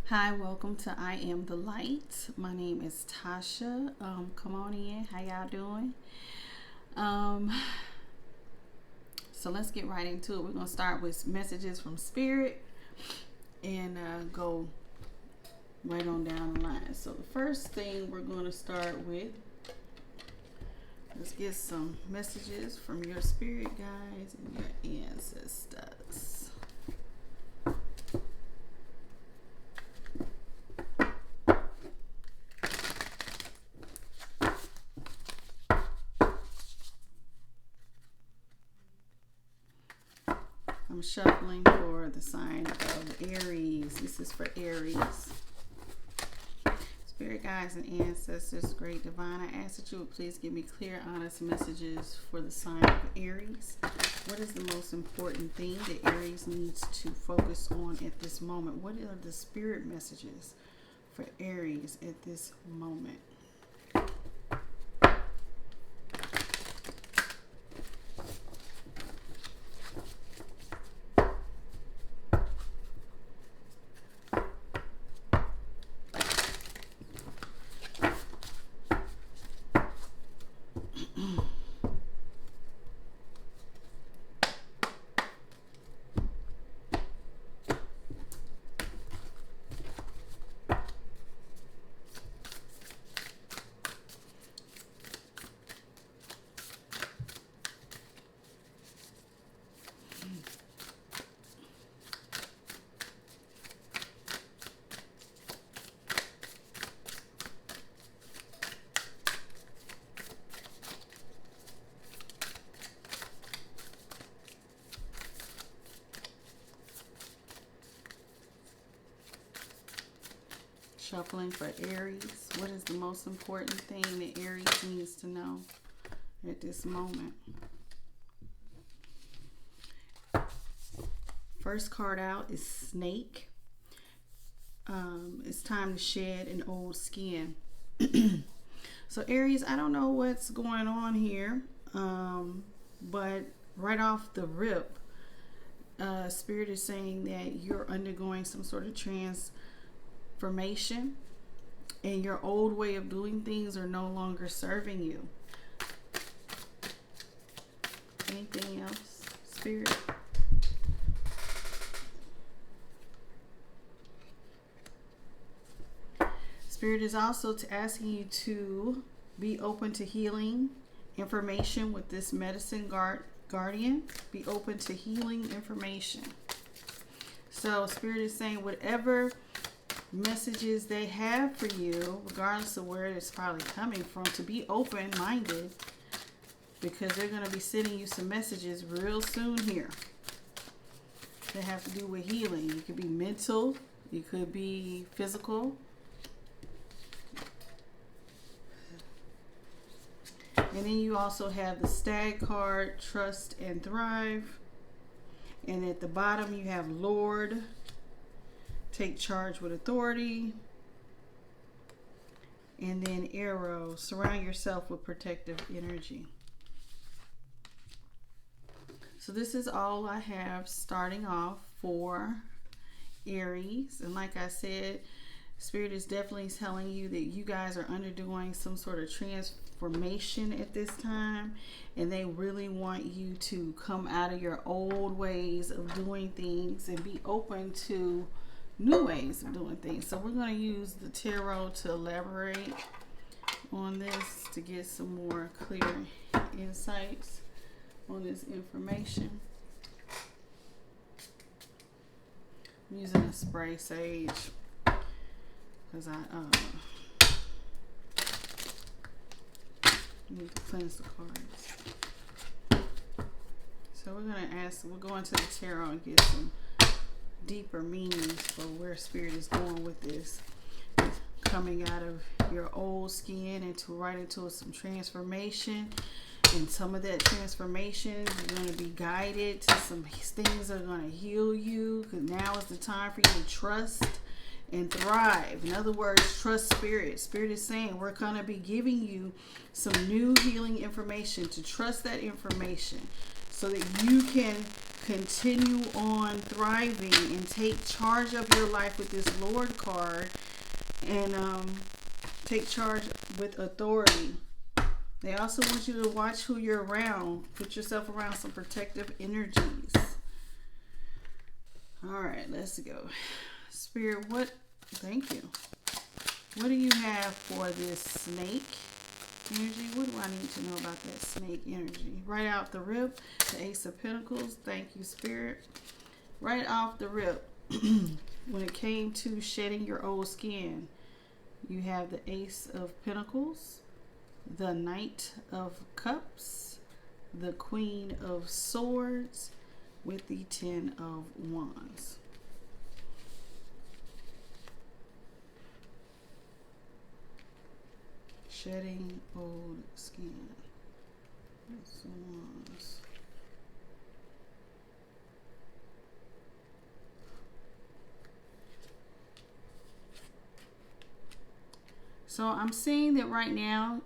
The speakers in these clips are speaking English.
Hi, welcome to I Am the Light. My name is Tasha. Come on in. How y'all doing? Um, so let's get right into it. We're gonna start with messages from Spirit and go right on down the line. So the first thing we're gonna start with, let's get some messages from your spirit guides and your ancestors. I'm shuffling for the sign of Aries. This is for Aries. Spirit guides and ancestors, great divine, I ask that you would please give me clear, honest messages for the sign of Aries. What is the most important thing that Aries needs to focus on at this moment? What are the spirit messages for Aries at this moment? Shuffling for Aries. What is the most important thing that Aries needs to know at this moment? First card out is Snake. It's time to shed an old skin. So Aries, I don't know what's going on here, but right off the rip, Spirit is saying that you're undergoing some sort of transformation and your old way of doing things are no longer serving you. Anything else, Spirit? Spirit is also asking you to be open to healing information with this medicine guardian. Be open to healing information. So Spirit is saying whatever messages they have for you, regardless of where it's probably coming from, to be open-minded, because they're going to be sending you some messages real soon here that have to do with healing. It could be mental, it could be physical. And then you also have the Stag card, Trust and Thrive. And at the bottom you have Lord, Take charge with authority. And then Arrow, surround yourself with protective energy. So this is all I have starting off for Aries. And like I said, Spirit is definitely telling you that you guys are undergoing some sort of transformation at this time. And they really want you to come out of your old ways of doing things and be open to new ways of doing things. So we're going to use the tarot to elaborate on this to get some more clear insights on this information. I'm using a spray sage because I need to cleanse the cards. So we're going to the tarot and get some deeper meanings for where Spirit is going with this. Coming out of your old skin into some transformation. And some of that transformation, you're going to be guided to some things that are going to heal you. Because now is the time for you to trust and thrive. In other words, trust Spirit. Spirit is saying we're going to be giving you some new healing information, to trust that information so that you can continue on thriving and take charge of your life with this Lord card, and take charge with authority. They also want you to watch who you're around. Put yourself around some protective energies. All right, let's go. Spirit, thank you. What do you have for this snake energy? What do I need to know about that snake energy? Right out the rip, the Ace of Pentacles. Thank you, Spirit. Right off the rip, when it came to shedding your old skin, you have the Ace of Pentacles, the Knight of Cups, the Queen of Swords, with the 10 of Wands. Shedding old skin. Wands. So I'm seeing that right now,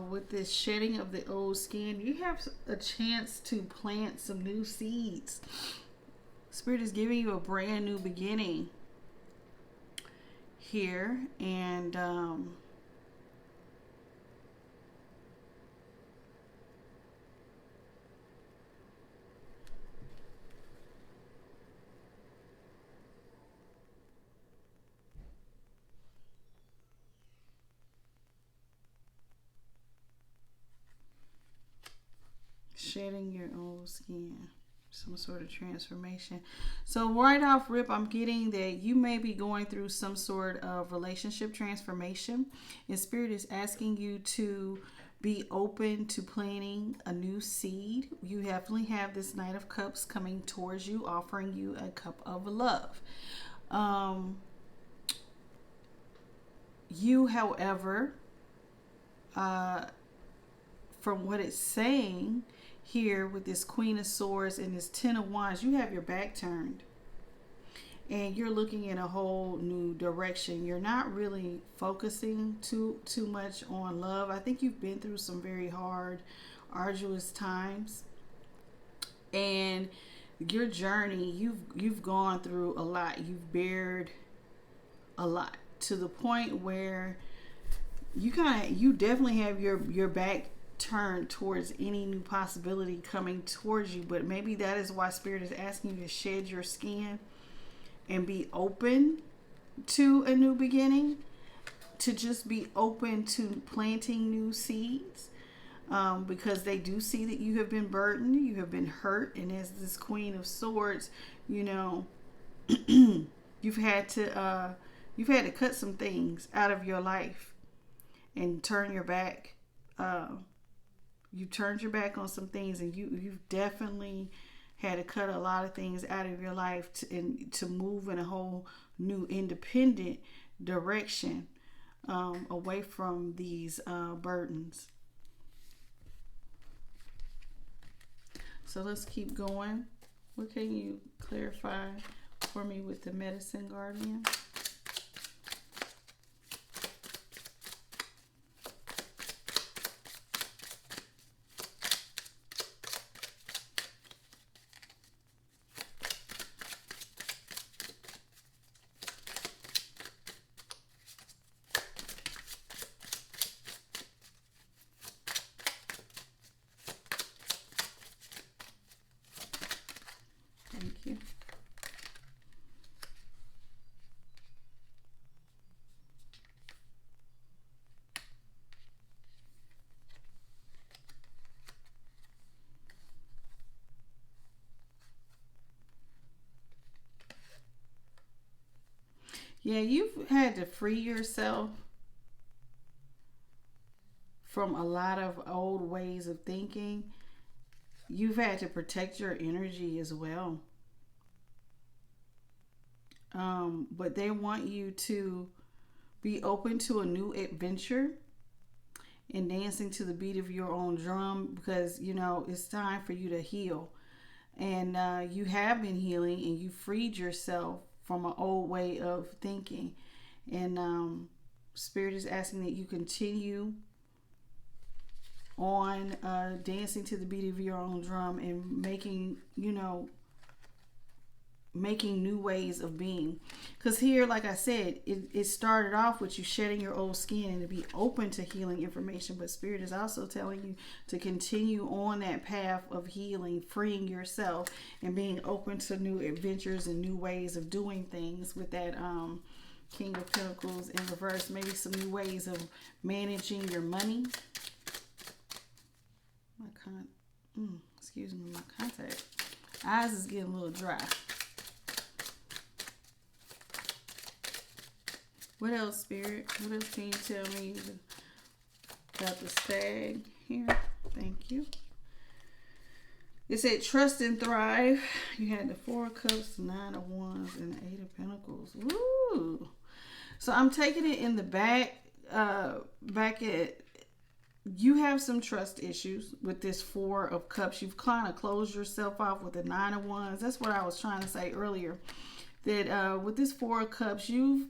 with this shedding of the old skin, you have a chance to plant some new seeds. Spirit is giving you a brand new beginning here, and shedding your old skin, some sort of transformation. So right off rip, I'm getting that you may be going through some sort of relationship transformation, and Spirit is asking you to be open to planting a new seed. You definitely have this Knight of Cups coming towards you, offering you a cup of love. You, however, from what it's saying here with this Queen of Swords and this 10 of Wands, you have your back turned and you're looking in a whole new direction. You're not really focusing too much on love. I think you've been through some very hard, arduous times, and your journey, you've gone through a lot. You've bared a lot to the point where you definitely have your back turned towards any new possibility coming towards you. But maybe that is why Spirit is asking you to shed your skin and be open to a new beginning, to just be open to planting new seeds, because they do see that you have been burdened, you have been hurt, and as this Queen of Swords, you know, you've had to cut some things out of your life and turn your back. You turned your back on some things, and you've definitely had to cut a lot of things out of your life to move in a whole new independent direction, away from these burdens. So let's keep going. What can you clarify for me with the Medicine Guardian? Thank you. Yeah, you've had to free yourself from a lot of old ways of thinking. You've had to protect your energy as well. But they want you to be open to a new adventure and dancing to the beat of your own drum, because, you know, it's time for you to heal. And you have been healing, and you freed yourself from an old way of thinking. And Spirit is asking that you continue on dancing to the beat of your own drum and making, you know, making new ways of being. Because here, like I said, it started off with you shedding your old skin and to be open to healing information. But Spirit is also telling you to continue on that path of healing, freeing yourself, and being open to new adventures and new ways of doing things with that King of Pentacles in reverse. Maybe some new ways of managing your money. Excuse me, my contact. Eyes is getting a little dry. What else, Spirit? What else can you tell me about the stag here? Thank you. It said trust and thrive. You had the 4 of Cups, 9 of Wands, and the 8 of Pentacles. Woo! So I'm taking it in the back at, you have some trust issues with this 4 of Cups. You've kind of closed yourself off with the 9 of Wands. That's what I was trying to say earlier. That with this 4 of Cups, you've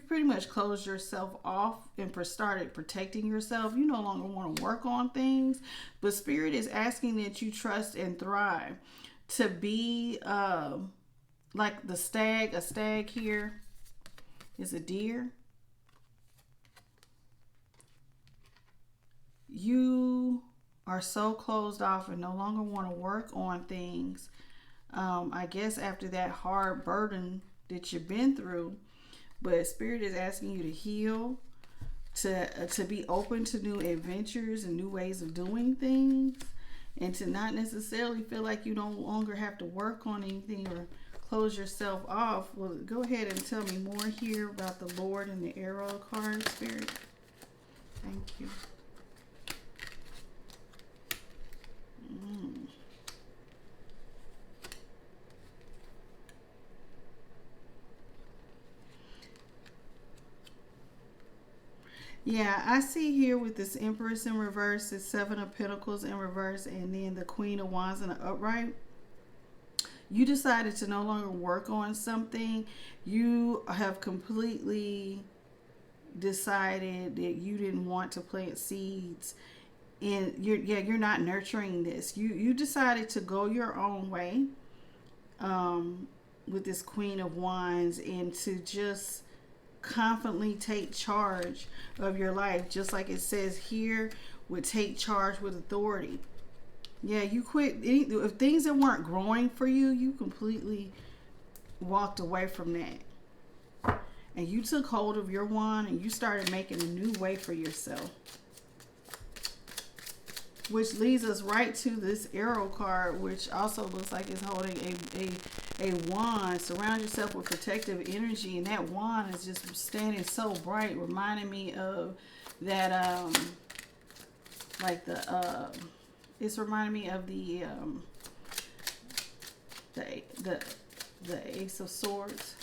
pretty much closed yourself off and started protecting yourself. You no longer want to work on things, but Spirit is asking that you trust and thrive. To be like the stag. A stag here is a deer. You are so closed off and no longer want to work on things. I guess after that hard burden that you've been through. But Spirit is asking you to heal, to be open to new adventures and new ways of doing things, and to not necessarily feel like you no longer have to work on anything or close yourself off. Well, go ahead and tell me more here about the Lord and the Arrow card, Spirit. Thank you. Yeah, I see here with this Empress in reverse, the 7 of Pentacles in reverse, and then the Queen of Wands in the upright. You decided to no longer work on something. You have completely decided that you didn't want to plant seeds, and you're not nurturing this. You decided to go your own way with this Queen of Wands, and to just confidently take charge of your life, just like it says here, would take charge with authority. Yeah, you quit if things that weren't growing for you. You completely walked away from that, and you took hold of your wand and you started making a new way for yourself, which leads us right to this Arrow card, which also looks like it's holding a wand. Surround yourself with protective energy, and that wand is just standing so bright, reminding me of that like the it's reminding me of the Ace of Swords,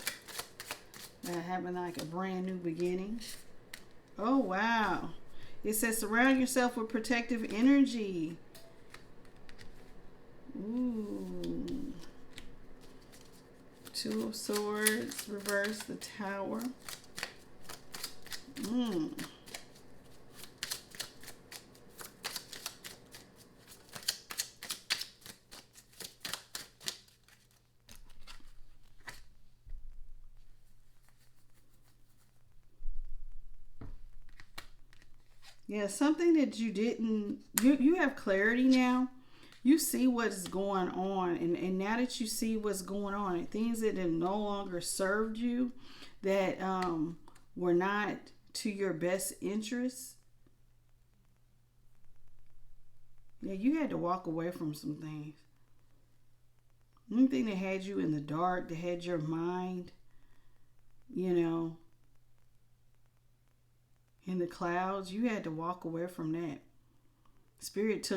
that having like a brand new beginning. Oh wow, it says surround yourself with protective energy. Ooh. 2 of Swords, reverse, the Tower. Yeah, something that you didn't, you have clarity now. You see what's going on, and now that you see what's going on, and things that have no longer served you, that were not to your best interests. Yeah, you had to walk away from some things. Anything that had you in the dark, that had your mind, in the clouds, you had to walk away from that. Spirit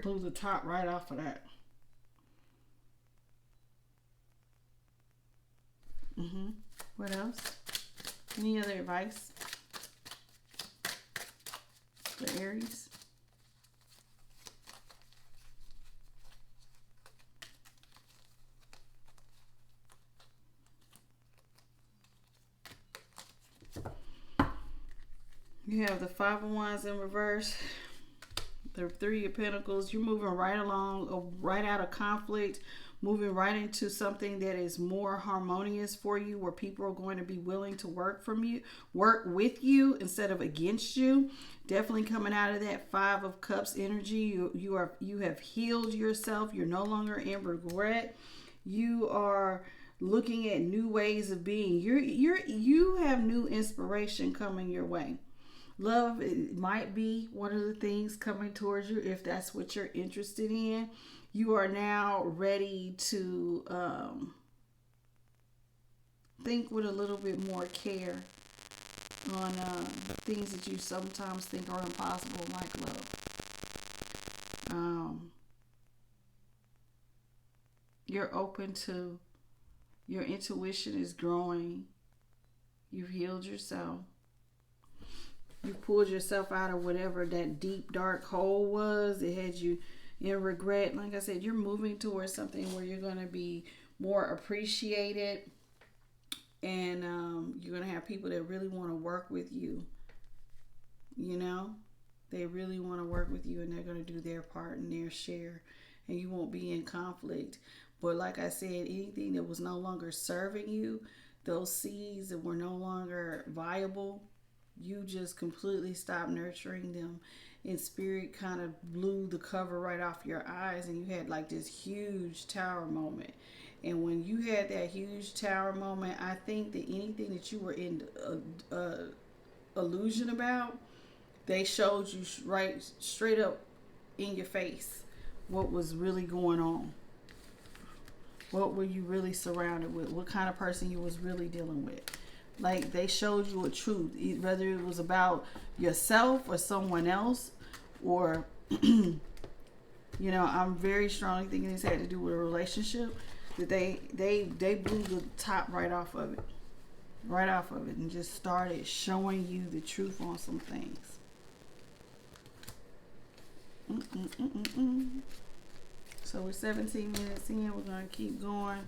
blew the top right off of that. What else? Any other advice for Aries? You have the 5 of Wands in reverse, the 3 of Pentacles. You're moving right along, right out of conflict moving right into something that is more harmonious for you, where people are going to be willing to work with you instead of against you. Definitely coming out of that Five of Cups energy. You have healed yourself. You're no longer in regret. You are looking at new ways of being. You have new inspiration coming your way. Love, it might be one of the things coming towards you if that's what you're interested in. You are now ready to think with a little bit more care on things that you sometimes think are impossible, like love. You're open to, your intuition is growing. You've healed yourself. You pulled yourself out of whatever that deep, dark hole was. It had you in regret. Like I said, you're moving towards something where you're going to be more appreciated. And you're going to have people that really want to work with you. You know? They really want to work with you, and they're going to do their part and their share. And you won't be in conflict. But like I said, anything that was no longer serving you, those seeds that were no longer viable, you just completely stopped nurturing them, and spirit kind of blew the cover right off your eyes, and you had like this huge tower moment. And when you had that huge tower moment, I think that anything that you were in illusion about, they showed you right straight up in your face what was really going on. What were you really surrounded with? What kind of person you was really dealing with? Like, they showed you a truth, whether it was about yourself or someone else, or you know, I'm very strongly thinking this had to do with a relationship. That they blew the top right off of it, and just started showing you the truth on some things. So we're 17 minutes in. We're gonna keep going.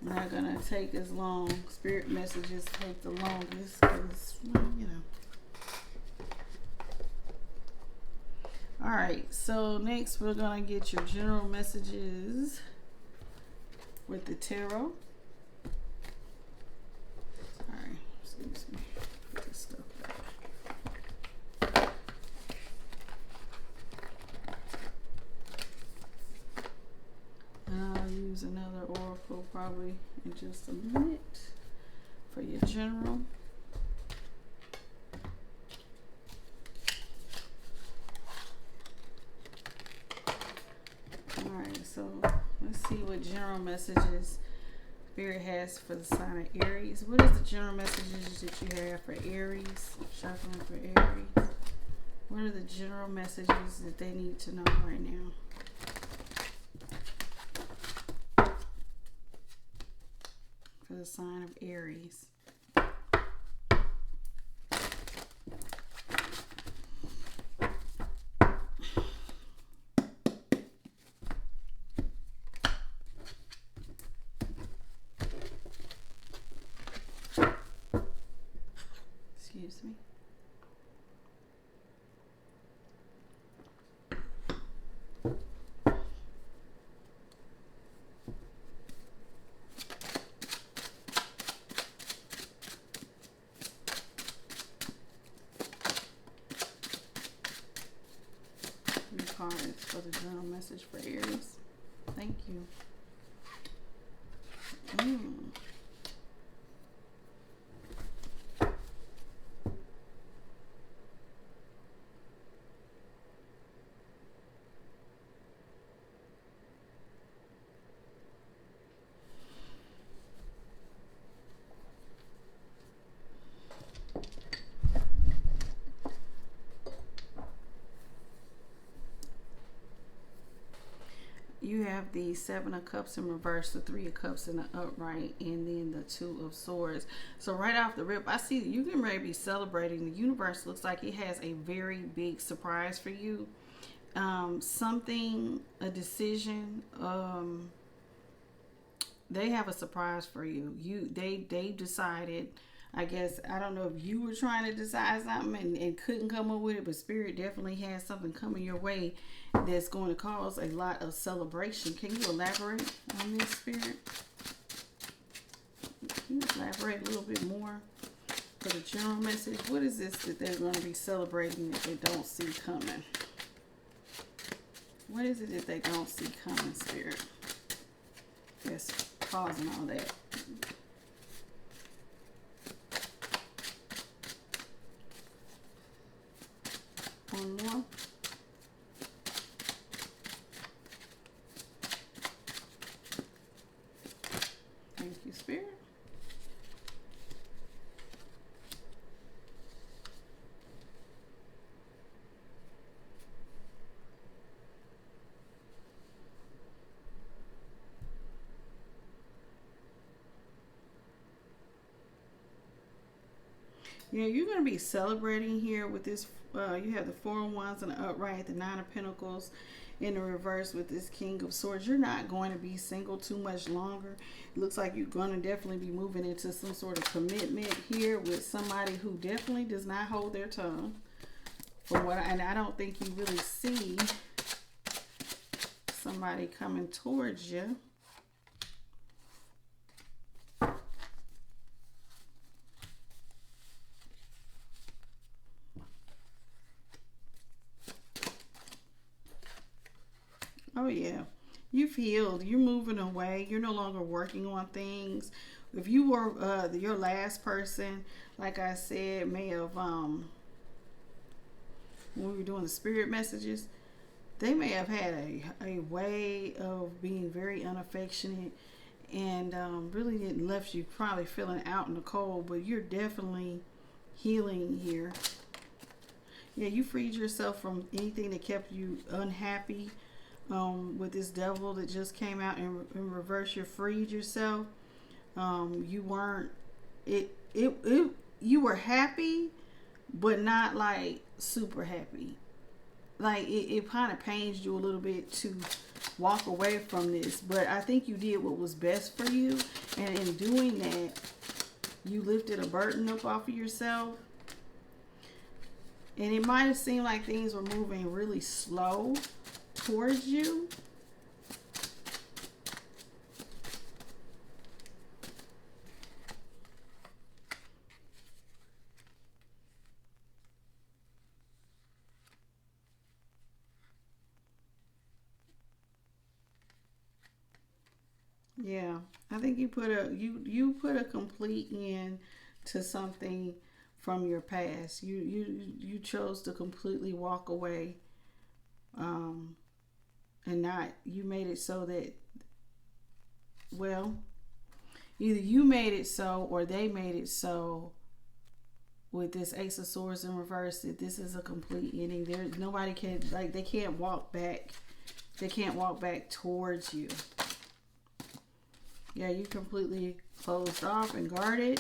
Not gonna take as long. Spirit messages take the longest because, you know. All right, so next we're gonna get your general messages with the tarot. Sorry, excuse me. Put this stuff back. And I'll use another oracle probably in just a minute for your general. Alright, so let's see what general messages Spirit has for the sign of Aries. What is the general messages that you have for Aries? Shuffling for Aries. What are the general messages that they need to know right now? For the sign of Aries. Excuse me. Cards for the general message for Aries. Thank you. You have the Seven of Cups in reverse, the Three of Cups in the upright, and then the Two of Swords. So right off the rip, I see you can maybe be celebrating. The universe looks like it has a very big surprise for you. Something, a decision. They have a surprise for you. They decided. I guess, I don't know if you were trying to decide something and couldn't come up with it, but Spirit definitely has something coming your way that's going to cause a lot of celebration. Can you elaborate on this, Spirit? Can you elaborate a little bit more for the general message? What is this that they're going to be celebrating that they don't see coming? What is it that they don't see coming, Spirit, that's causing all that? One more. Thank you, Spirit. Yeah, you're going to be celebrating here with this. You have the Four of Wands in the upright, the Nine of Pentacles in the reverse with this King of Swords. You're not going to be single too much longer. It looks like you're going to definitely be moving into some sort of commitment here with somebody who definitely does not hold their tongue. And I don't think you really see somebody coming towards you. Oh yeah, you've healed. You're moving away. You're no longer working on things. If you were your last person, like I said, may have when we were doing the spirit messages, they may have had a way of being very unaffectionate and really didn't left you probably feeling out in the cold. But you're definitely healing here. Yeah, you freed yourself from anything that kept you unhappy. With this devil that just came out in reverse, you freed yourself. You weren't you were happy, but not like super happy. Like it kind of pains you a little bit to walk away from this, but I think you did what was best for you, and in doing that, you lifted a burden up off of yourself. And it might have seemed like things were moving really slow towards you. Yeah, I think you put a complete end to something from your past. You chose to completely walk away. And not, you made it so that, well, either you made it so or they made it so with this Ace of Swords in reverse that this is a complete ending. There's nobody can, like, they can't walk back. They can't walk back towards you. Yeah, you completely closed off and guarded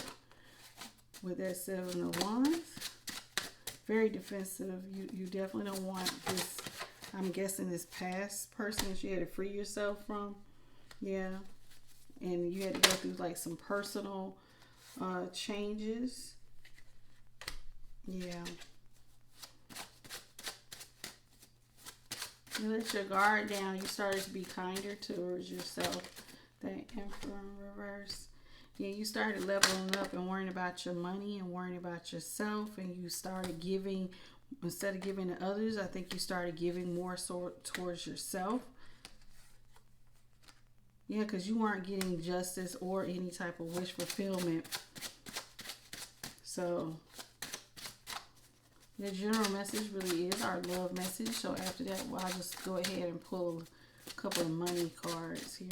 with that Seven of Wands. Very defensive. You definitely don't want this. I'm guessing this past person that you had to free yourself from. Yeah. And you had to go through like some personal changes. Yeah. You let your guard down. You started to be kinder towards yourself. That Emperor in reverse. Yeah, you started leveling up and worrying about your money and worrying about yourself. And you started giving. Instead of giving to others, I think you started giving more towards yourself. Yeah, because you weren't getting justice or any type of wish fulfillment. So, the general message really is our love message. So after that, well, I'll just go ahead and pull a couple of money cards here.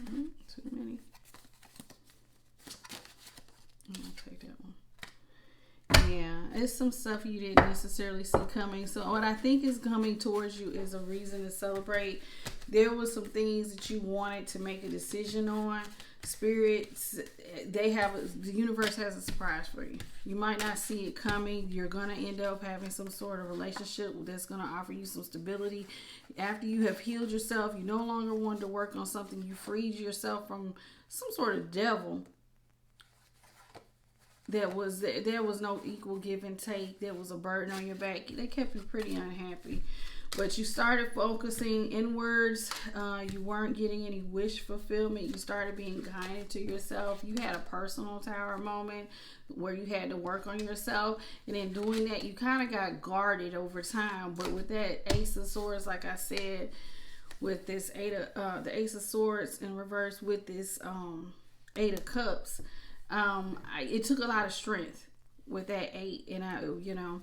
Too many. I'm going to take that one. Yeah, it's some stuff you didn't necessarily see coming. So what I think is coming towards you is a reason to celebrate. There was some things that you wanted to make a decision on. Spirits, the universe has a surprise for you. You might not see it coming. You're going to end up having some sort of relationship that's going to offer you some stability. After you have healed yourself, you no longer want to work on something. You freed yourself from some sort of devil. There was no equal give and take. There was a burden on your back. They kept you pretty unhappy. But you started focusing inwards. You weren't getting any wish fulfillment. You started being kind to yourself. You had a personal tower moment where you had to work on yourself. And in doing that, you kind of got guarded over time. But with that Ace of Swords, like I said, with this the Ace of Swords in reverse with this Eight of Cups, it took a lot of strength with that 8. And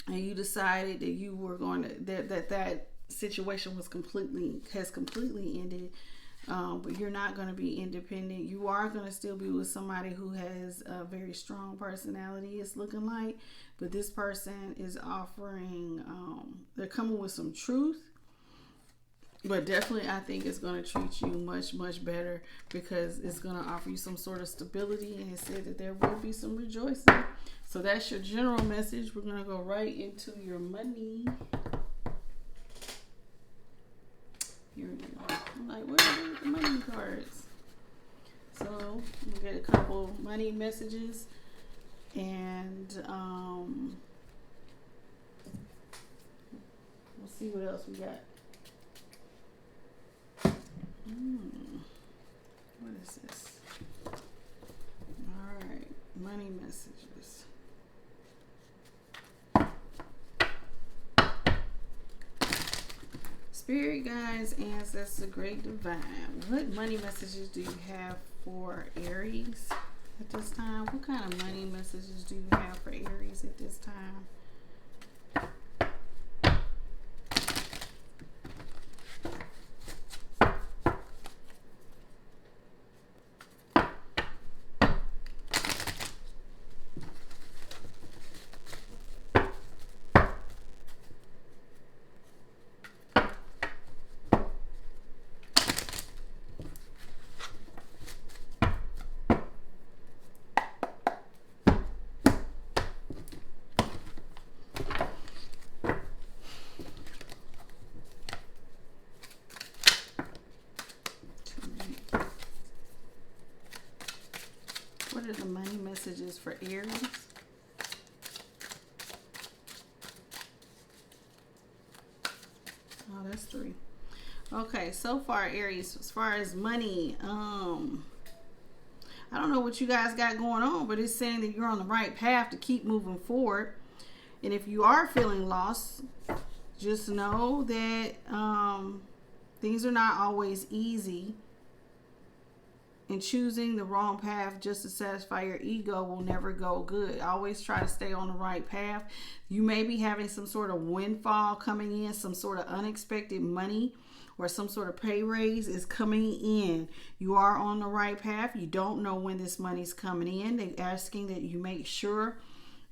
and you decided that you were going to that situation has completely ended, but you're not going to be independent. You are going to still be with somebody who has a very strong personality, it's looking like, but this person is offering they're coming with some truth, but definitely I think it's going to treat you much, much better because it's going to offer you some sort of stability, and it said that there will be some rejoicing. So that's your general message. We're going to go right into your money. Here we go. I'm like, where are the money cards? So we get a couple money messages, and we'll see what else we got. What is this? All right, money messages. Spirit guides, ancestors, great divine. What money messages do you have for Aries at this time? What kind of money messages do you have for Aries at this time? What are the money messages for Aries? Oh, that's 3. Okay, so far Aries, as far as money, I don't know what you guys got going on, but it's saying that you're on the right path to keep moving forward. And if you are feeling lost, just know that things are not always easy. And choosing the wrong path just to satisfy your ego will never go good. Always try to stay on the right path. You may be having some sort of windfall coming in, some sort of unexpected money or some sort of pay raise is coming in. You are on the right path. You don't know when this money's coming in. They're asking that you make sure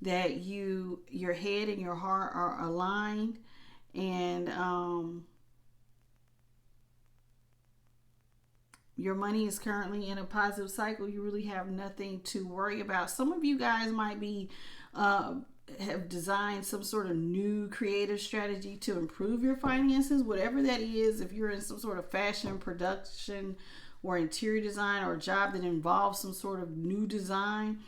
that your head and your heart are aligned, and your money is currently in a positive cycle. You really have nothing to worry about. Some of you guys might be have designed some sort of new creative strategy to improve your finances, whatever that is. If you're in some sort of fashion production or interior design or a job that involves some sort of new design,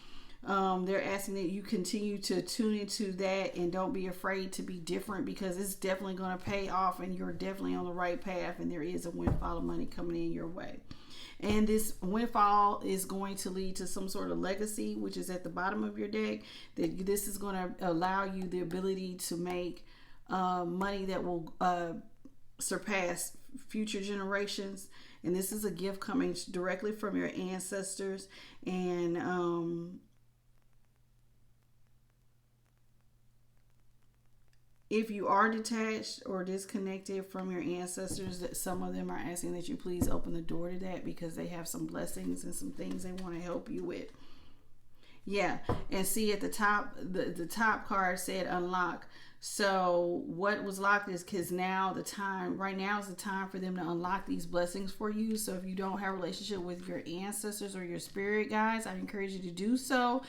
they're asking that you continue to tune into that and don't be afraid to be different, because it's definitely going to pay off and you're definitely on the right path, and there is a windfall of money coming in your way. And this windfall is going to lead to some sort of legacy, which is at the bottom of your deck. That this is going to allow you the ability to make money that will surpass future generations. And this is a gift coming directly from your ancestors. And if you are detached or disconnected from your ancestors, that some of them are asking that you please open the door to that, because they have some blessings and some things they want to help you with. Yeah, and see at the top, the top card said unlock. So what was locked is because now right now is the time for them to unlock these blessings for you. So if you don't have a relationship with your ancestors or your spirit guides, I encourage you to do so,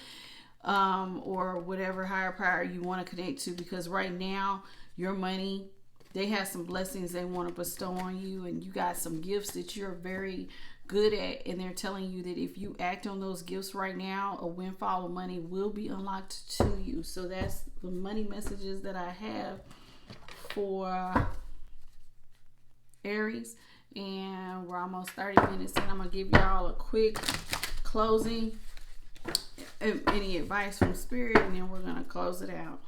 or whatever higher power you want to connect to, because right now your money, they have some blessings they want to bestow on you, and you got some gifts that you're very good at, and they're telling you that if you act on those gifts right now, a windfall of money will be unlocked to you. So that's the money messages that I have for Aries, and we're almost 30 minutes in. I'm gonna give y'all a quick closing, any advice from spirit, and then we're gonna close it out.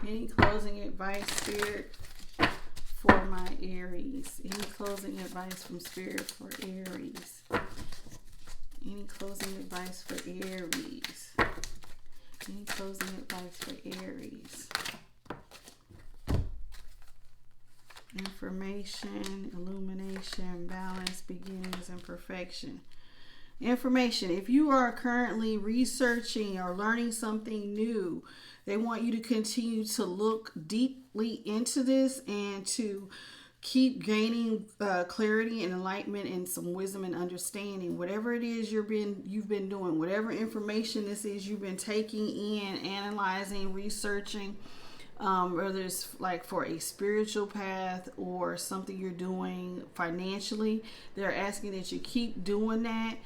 Any closing advice, Spirit, for my Aries? Any closing advice from Spirit for Aries? Any closing advice for Aries? Any closing advice for Aries? Information, illumination, balance, beginnings, and perfection. Information. If you are currently researching or learning something new, they want you to continue to look deeply into this and to keep gaining clarity and enlightenment and some wisdom and understanding. Whatever it is you've been doing, whatever information this is you've been taking in, analyzing, researching, whether it's like for a spiritual path or something you're doing financially, they're asking that you keep doing that.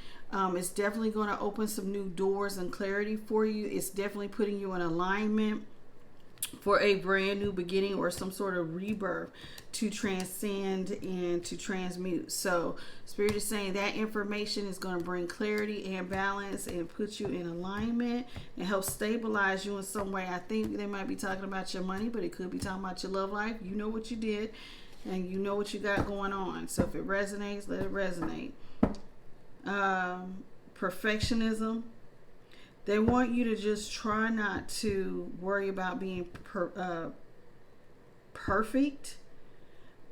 It's definitely going to open some new doors and clarity for you. It's definitely putting you in alignment for a brand new beginning or some sort of rebirth to transcend and to transmute. So Spirit is saying that information is going to bring clarity and balance and put you in alignment and help stabilize you in some way. I think they might be talking about your money, but it could be talking about your love life. You know what you did and you know what you got going on. So if it resonates, let it resonate. Perfectionism. They want you to just try not to worry about being perfect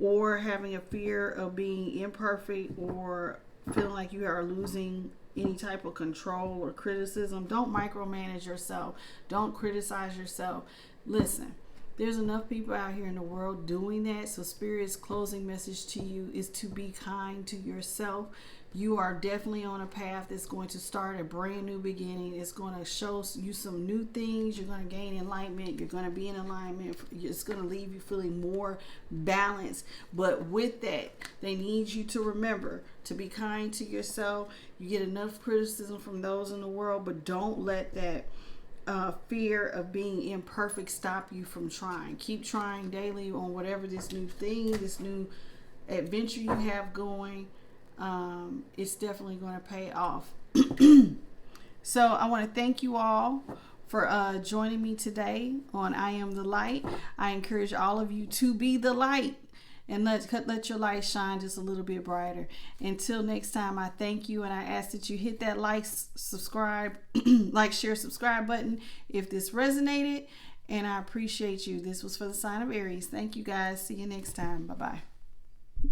or having a fear of being imperfect or feeling like you are losing any type of control or criticism. Don't micromanage yourself. Don't criticize yourself. Listen, there's enough people out here in the world doing that. So Spirit's closing message to you is to be kind to yourself. You are definitely on a path that's going to start a brand new beginning. It's going to show you some new things. You're going to gain enlightenment. You're going to be in alignment. It's going to leave you feeling more balanced. But with that, they need you to remember to be kind to yourself. You get enough criticism from those in the world, but don't let that fear of being imperfect stop you from trying. Keep trying daily on whatever this new thing, this new adventure you have going. It's definitely going to pay off. So I want to thank you all for joining me today on I Am the Light. I encourage all of you to be the light and let your light shine just a little bit brighter. Until next time, I thank you, and I ask that you hit that subscribe, share, subscribe button if this resonated, and I appreciate you. This was for the sign of Aries. Thank you guys. See you next time. Bye-bye.